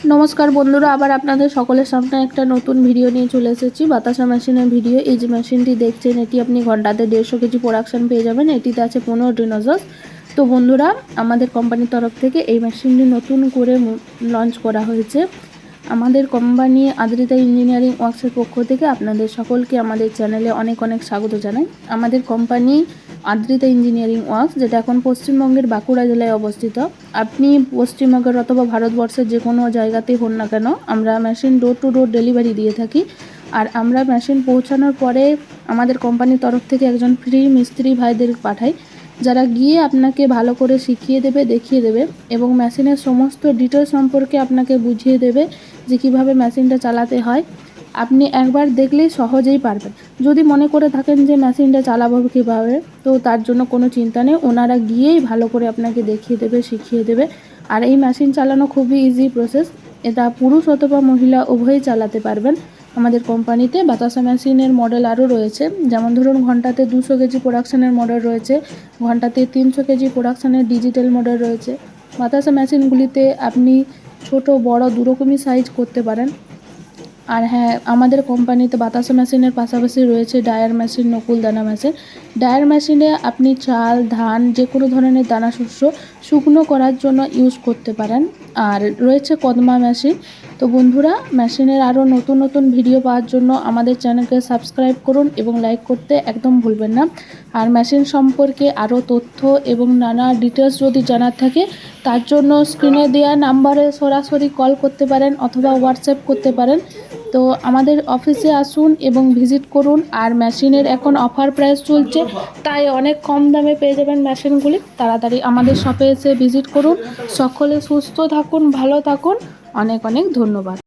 নমস্কার বন্ধুরা, আবার আপনাদের সকলের সামনে একটা নতুন ভিডিও নিয়ে চলে এসেছি। বাতাসা মেশিনের ভিডিও। এই যে মেশিনটি দেখছেন, এটি আপনি ঘন্টাতে 150 কেজি প্রোডাকশন পেয়ে যাবেন। এটিতে আছে 15 ডিনোজস। তো বন্ধুরা, আমাদের কোম্পানির তরফ থেকে এই মেশিনটি নতুন করে লঞ্চ করা হয়েছে। আমাদের কোম্পানি আদ্রিতা ইঞ্জিনিয়ারিং ওয়ার্কসের পক্ষ থেকে আপনাদের সকলকে আমাদের চ্যানেলে অনেক অনেক স্বাগত জানাই। আমাদের কোম্পানি আদ্রিতা ইঞ্জিনিয়ারিং ওয়ার্কস, যেটা এখন পশ্চিমবঙ্গের বাঁকুড়া জেলায় অবস্থিত। আপনি পশ্চিমবঙ্গের অথবা ভারতবর্ষের যে কোনো জায়গাতেই হন না কেন, আমরা machine door to door delivery দিয়ে থাকি। আর আমরা মেশিন পৌঁছানোর পরে আমাদের কোম্পানির তরফ থেকে একজন ফ্রি মিস্ত্রি ভাইদের পাঠাই, যারা গিয়ে আপনাকে ভালো করে শিখিয়ে দেবে, দেখিয়ে দেবে এবং মেশিনের সমস্ত ডিটেল সম্পর্কে আপনাকে বুঝিয়ে দেবে যে কীভাবে মেশিনটা চালাতে হয়। আপনি একবার দেখলেই সহজেই পারবেন। যদি মনে করে থাকেন যে মেশিনটা চালাবো কীভাবে, তো তার জন্য কোনো চিন্তা নেই, ওনারা গিয়েই ভালো করে আপনাকে দেখিয়ে দেবে, শিখিয়ে দেবে। আর এই মেশিন চালানো খুবই ইজি প্রসেস। এটা পুরুষ অথবা মহিলা উভয়ই চালাতে পারবেন। আমাদের কোম্পানিতে বাতাসা মেশিনের মডেল আরও রয়েছে, যেমন ধরুন ঘন্টাতে 200 কেজি প্রোডাকশানের মডেল রয়েছে, ঘন্টাতে 300 কেজি প্রোডাকশানের ডিজিটাল মডেল রয়েছে। বাতাসা মেশিনগুলিতে আপনি ছোট বড় দুরকমই সাইজ করতে পারেন। আর হ্যাঁ, আমাদের কোম্পানিতে বাতাসা মেশিনের পাশাপাশি রয়েছে ডায়ার মেশিন, নকুলদানা মেশিন। ডায়ার মেশিনে আপনি চাল, ধান, যে কোনো ধরনের দানা শস্য শুকনো করার জন্য ইউজ করতে পারেন। আর রয়েছে কদমা মেশিন। তো বন্ধুরা, মেশিনের আরও নতুন নতুন ভিডিও পাওয়ার জন্য আমাদের চ্যানেলকে সাবস্ক্রাইব করুন এবং লাইক করতে একদম ভুলবেন না। আর মেশিন সম্পর্কে আরও তথ্য এবং নানা ডিটেলস যদি জানার থাকে, তার জন্য স্ক্রিনে দেওয়া নাম্বারে সরাসরি কল করতে পারেন অথবা হোয়াটসঅ্যাপ করতে পারেন। তো আমাদের অফিসে আসুন এবং ভিজিট করুন। আর মেশিনের এখন অফার প্রাইস চলছে, তাই অনেক কম দামে পেয়ে যাবেন মেশিনগুলি। তাড়াতাড়ি আমাদের শপে এসে ভিজিট করুন। সকলে সুস্থ থাকুন, ভালো থাকুন। অনেক অনেক ধন্যবাদ।